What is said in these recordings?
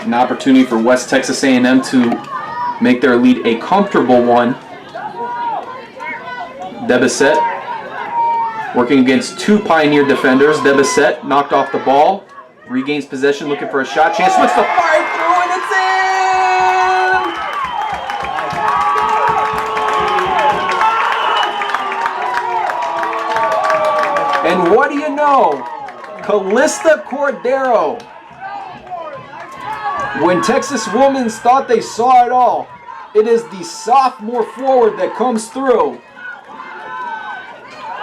An opportunity for West Texas A&M to make their lead a comfortable one. Debisette working against two Pioneer defenders. Debisette knocked off the ball, regains possession, looking for a shot chance, swings the fire through, and it's in! And what do you know? Callista Cordero. When Texas Women's thought they saw it all, it is the sophomore forward that comes through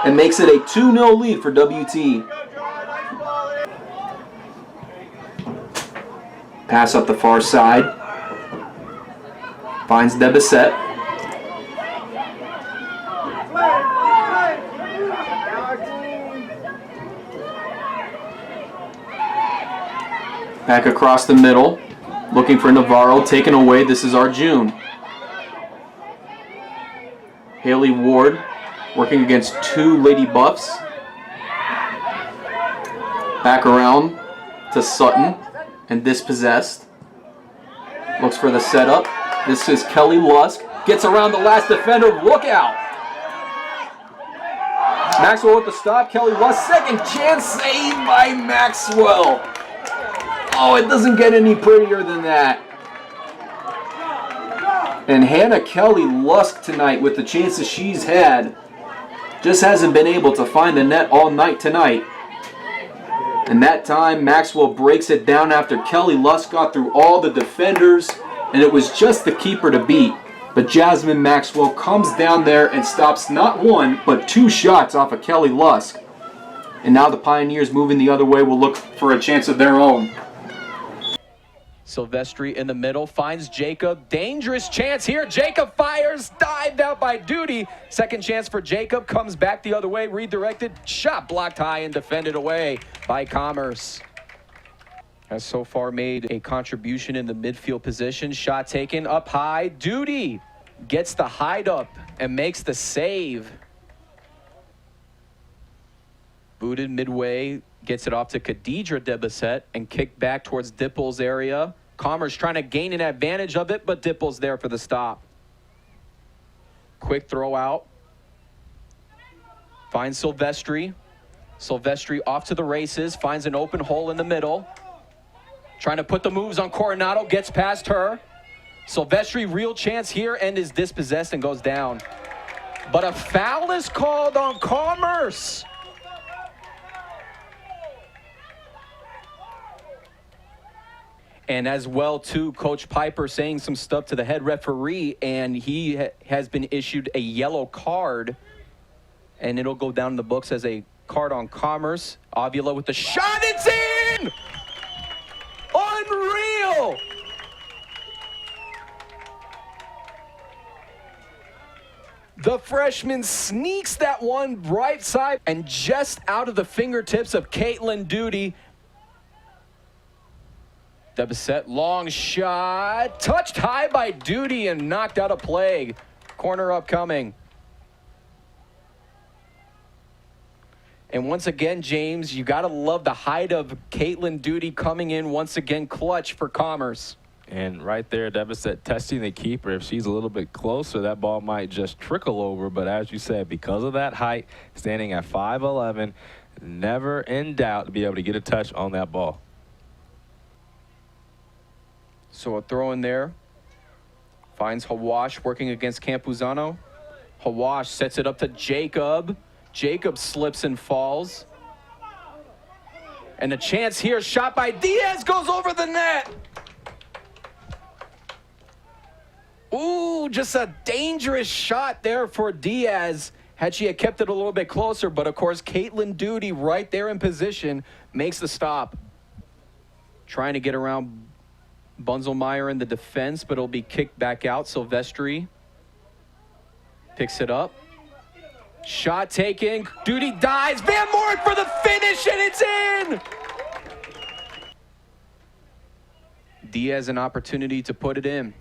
and makes it a 2-0 lead for WT. Pass up the far side. Finds Debisette. Back across the middle. Looking for Navarro. Taken away. This is Arjun. Haley Ward working against two Lady Buffs. Back around to Sutton and dispossessed. Looks for the setup. This is Kelly Lusk. Gets around the last defender. Look out! Maxwell with the stop. Kelly Lusk. Second chance saved by Maxwell. Oh, it doesn't get any prettier than that. And Hannah Kelly Lusk tonight, with the chances she's had, just hasn't been able to find the net all night tonight. And that time, Maxwell breaks it down after Kelly Lusk got through all the defenders, and it was just the keeper to beat. But Jasmine Maxwell comes down there and stops not one, but two shots off of Kelly Lusk. And now the Pioneers moving the other way will look for a chance of their own. Silvestri in the middle, finds Jacob. Dangerous chance here. Jacob fires, dived out by Duty. Second chance for Jacob, comes back the other way, redirected. Shot blocked high and defended away by Commerce. Has so far made a contribution in the midfield position. Shot taken up high. Duty gets the hide up and makes the save. Booted midway. Gets it off to Khadidra Debisette and kicked back towards Dipple's area. Commerce trying to gain an advantage of it, but Dipple's there for the stop. Quick throw out. Finds Silvestri. Silvestri off to the races. Finds an open hole in the middle. Trying to put the moves on Coronado. Gets past her. Silvestri, real chance here, and is dispossessed and goes down. But a foul is called on Commerce. And as well, too, Coach Piper saying some stuff to the head referee, and he has been issued a yellow card, and it'll go down in the books as a card on Commerce. Avila with the shot, it's in! Unreal! The freshman sneaks that one right side and just out of the fingertips of Caitlin Duty. Debisette, long shot, touched high by Duty and knocked out of play. Corner upcoming. And once again, James, you got to love the height of Caitlin Duty coming in once again clutch for Commerce. And right there, Debisette testing the keeper. If she's a little bit closer, that ball might just trickle over. But as you said, because of that height, standing at 5'11", never in doubt to be able to get a touch on that ball. So a throw in there. Finds Hawash working against Campuzano. Hawash sets it up to Jacob. Jacob slips and falls. And a chance here, shot by Diaz, goes over the net. Ooh, just a dangerous shot there for Diaz. Had she kept it a little bit closer, but of course, Caitlin Duty right there in position makes the stop. Trying to get around Bunzelmeyer in the defense, but it'll be kicked back out. Silvestri picks it up. Shot taken. Duty dives. Van Moort for the finish, and it's in! Diaz an opportunity to put it in.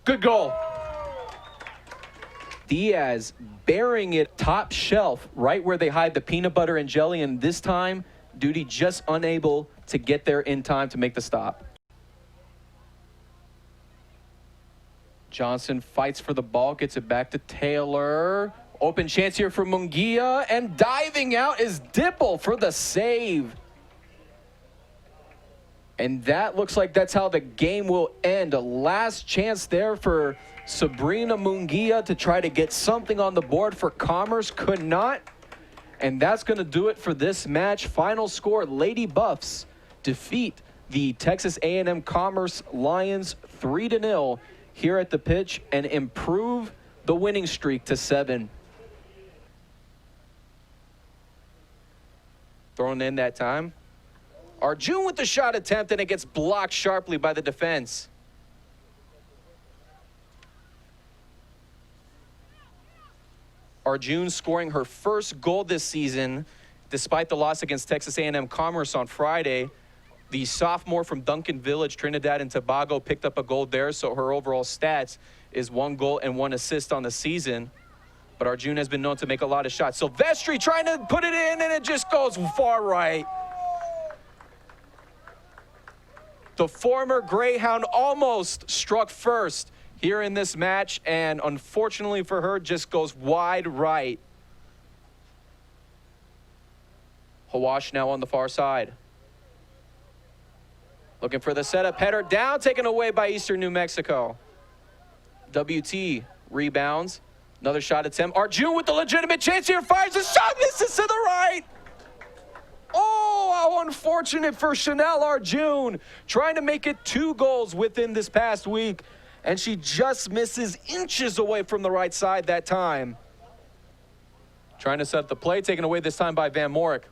Good goal. Diaz burying it top shelf, right where they hide the peanut butter and jelly, and this time, Duty just unable to get there in time to make the stop. Johnson fights for the ball, gets it back to Taylor. Open chance here for Munguia, and diving out is Dipple for the save. And that looks like that's how the game will end. A last chance there for Sabrina Munguia to try to get something on the board for Commerce. Could not. And that's going to do it for this match. Final score, Lady Buffs defeat the Texas A&M Commerce Lions 3-0 here at the pitch and improve the winning streak to 7. Thrown in that time. Arjun with the shot attempt, and it gets blocked sharply by the defense. Arjun scoring her first goal this season, despite the loss against Texas A&M Commerce on Friday. The sophomore from Duncan Village, Trinidad and Tobago, picked up a goal there, so her overall stats is 1 goal and 1 assist on the season. But Arjun has been known to make a lot of shots. Silvestri trying to put it in, and it just goes far right. The former Greyhound almost struck first here in this match, and unfortunately for her, just goes wide right. Hawash now on the far side. Looking for the setup, header down, taken away by Eastern New Mexico. WT rebounds. Another shot attempt. Arjun with the legitimate chance here, fires a shot, misses to the right. Oh, how unfortunate for Chanel Arjun. Trying to make it 2 goals within this past week, and she just misses inches away from the right side that time. Trying to set up the play, taken away this time by Van Morik.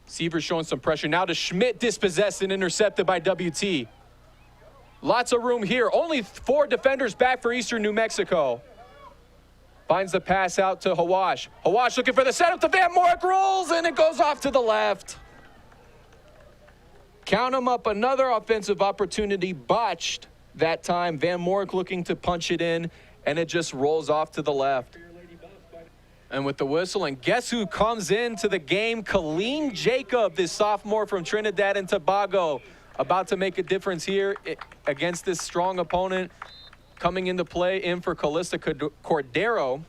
Seaver showing some pressure now to Schmidt, dispossessed and intercepted by WT. Lots of room here. Only 4 defenders back for Eastern New Mexico. Finds the pass out to Hawash. Hawash looking for the setup to Van Morik, rolls, and it goes off to the left. Count them up, another offensive opportunity botched that time. Van Morik looking to punch it in, and it just rolls off to the left. And with the whistle, and guess who comes into the game? Colleen Jacob, this sophomore from Trinidad and Tobago, about to make a difference here against this strong opponent. Coming into play in for Callista Cordero.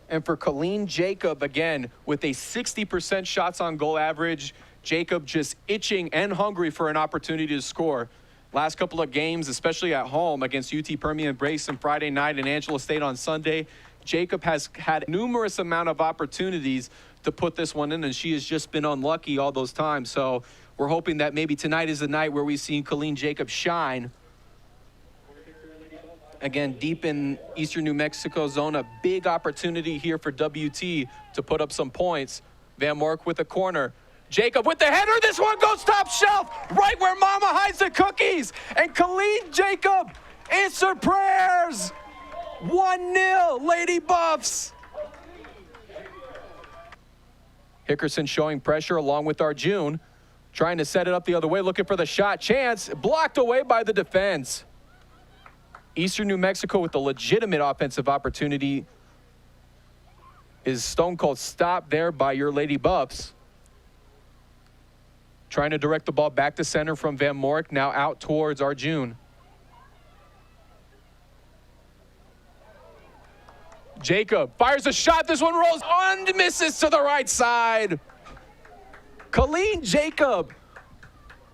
And for Colleen Jacob, again, with a 60% shots on goal average, Jacob just itching and hungry for an opportunity to score. Last couple of games, especially at home against UT Permian Basin Friday night and Angelo State on Sunday, Jacob has had numerous amount of opportunities to put this one in, and she has just been unlucky all those times. So we're hoping that maybe tonight is the night where we've seen Colleen Jacob shine. Again, deep in Eastern New Mexico zone, a big opportunity here for WT to put up some points. Van Morik with the corner. Jacob with the header. This one goes top shelf, right where Mama hides the cookies. And Colleen Jacob answered prayers. 1-0, Lady Buffs. Hickerson showing pressure along with Arjun. Trying to set it up the other way, looking for the shot chance. Blocked away by the defense. Eastern New Mexico with the legitimate offensive opportunity is stone cold stopped there by your Lady Buffs. Trying to direct the ball back to center from Van Morik, now out towards Arjun. Jacob fires a shot, this one rolls on, misses to the right side. Colleen Jacob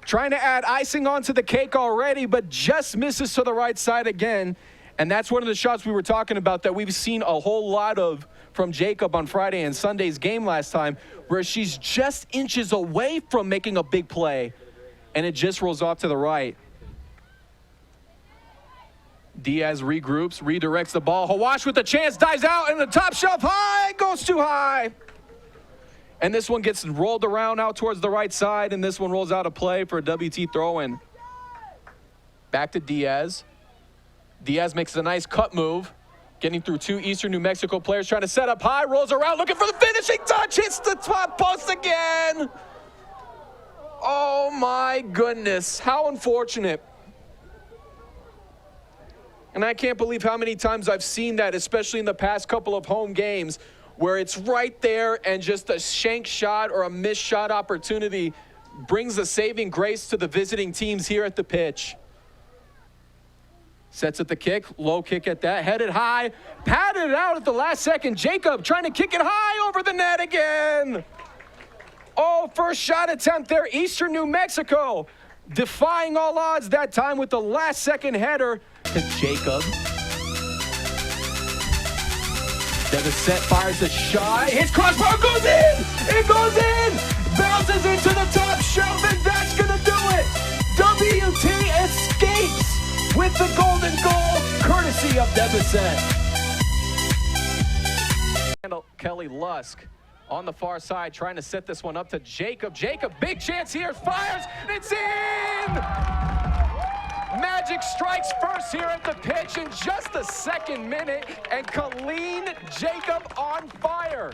trying to add icing onto the cake already, but just misses to the right side again. And that's one of the shots we were talking about that we've seen a whole lot of from Jacob on Friday and Sunday's game last time, where she's just inches away from making a big play, and it just rolls off to the right. Diaz regroups, redirects the ball. Hawash with the chance, dives out, and the top shelf high, goes too high. And this one gets rolled around out towards the right side, and this one rolls out of play for a WT throw-in. Back to Diaz. Diaz makes a nice cut move, getting through 2 Eastern New Mexico players, trying to set up high, rolls around, looking for the finishing touch, hits the top post again. Oh my goodness, how unfortunate. And I can't believe how many times I've seen that, especially in the past couple of home games, where it's right there and just a shank shot or a missed shot opportunity brings the saving grace to the visiting teams here at the pitch. Sets at the kick, low kick at that, headed high, patted it out at the last second. Jacob trying to kick it high over the net again. Oh, first shot attempt there, Eastern New Mexico, defying all odds that time with the last second header to Jacob. Devisette fires a shot, his crossbar goes in! It goes in! Bounces into the top shelf, and that's gonna do it! WT escapes with the golden goal, courtesy of Devisette. Kelly Lusk on the far side, trying to set this one up to Jacob. Jacob, big chance here, fires, it's in! Magic strikes first here at the pitch in just the second minute, and Colleen Jacob on fire.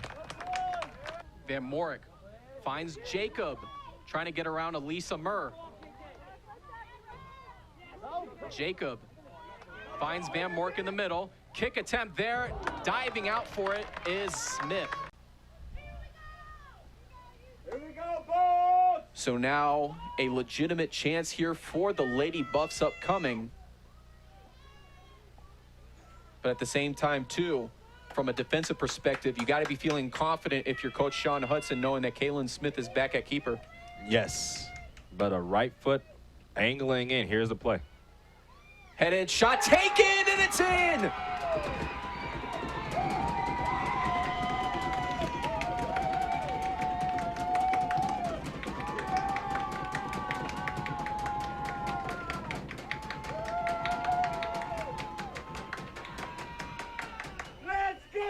Van Morik finds Jacob, trying to get around Elisa Murr. Jacob finds Van Morik in the middle. Kick attempt there. Diving out for it is Smith. Here we go, boys! So now a legitimate chance here for the Lady Buffs upcoming. But at the same time, too, from a defensive perspective, you got to be feeling confident if you're Coach Sean Hudson, knowing that Kaylin Smith is back at keeper. Yes, but a right foot angling in. Here's the play. Headed shot taken, and it's in! Let's go!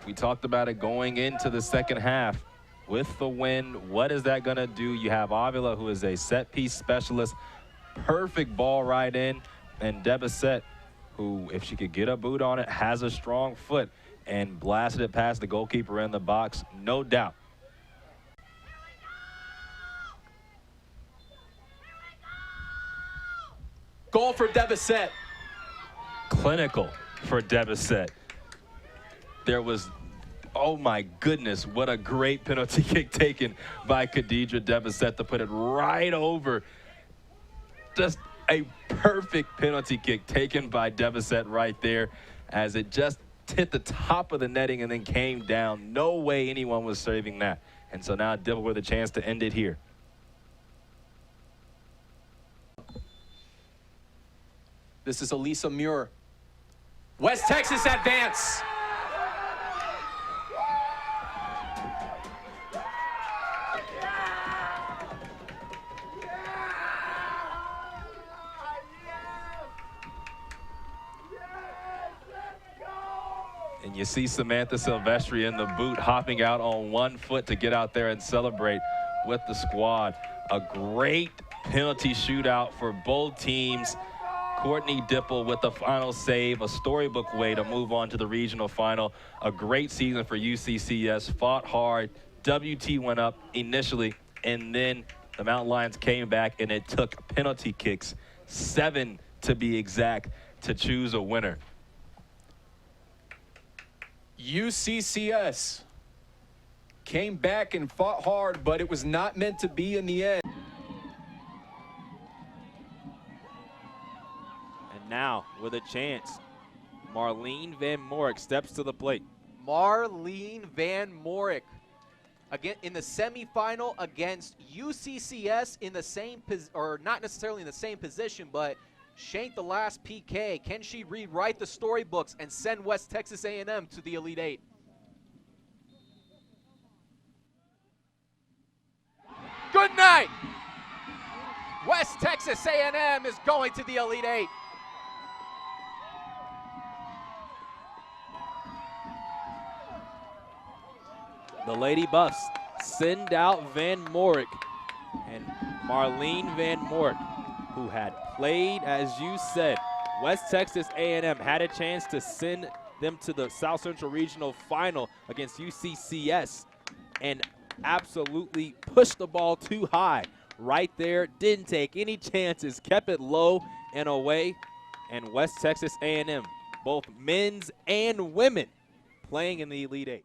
We talked about it going into the second half. With the win, what is that going to do? You have Avila, who is a set-piece specialist, perfect ball right in, and Devisette, who, if she could get a boot on it, has a strong foot and blasted it past the goalkeeper in the box, no doubt. Goal for Devisette. Clinical for Devisette. There was, oh my goodness, what a great penalty kick taken by Khadija Devisette to put it right over. Just a perfect penalty kick taken by Devisette right there, as it just hit the top of the netting and then came down. No way anyone was saving that. And so now Dibble with a chance to end it here. This is Elisa Muir. West Texas advance. And you see Samantha Silvestri in the boot hopping out on one foot to get out there and celebrate with the squad. A great penalty shootout for both teams. Courtney Dipple with the final save, a storybook way to move on to the regional final. A great season for UCCS, fought hard. WT went up initially, and then the Mountain Lions came back, and it took penalty kicks, 7 to be exact, to choose a winner. UCCS came back and fought hard, but it was not meant to be in the end. And now, with a chance, Marlene Van Morik steps to the plate. Marlene Van Morik again in the semifinal against UCCS in the same or not necessarily in the same position, but shanked the last PK. Can she rewrite the storybooks and send West Texas A&M to the Elite Eight? Good night. West Texas A&M is going to the Elite Eight. The Lady Buffs send out Van Morik, and Marlene Van Morik, who had played, as you said, West Texas A&M, had a chance to send them to the South Central Regional Final against UCCS and absolutely pushed the ball too high right there. Didn't take any chances, kept it low and away. And West Texas A&M, both men's and women, playing in the Elite Eight.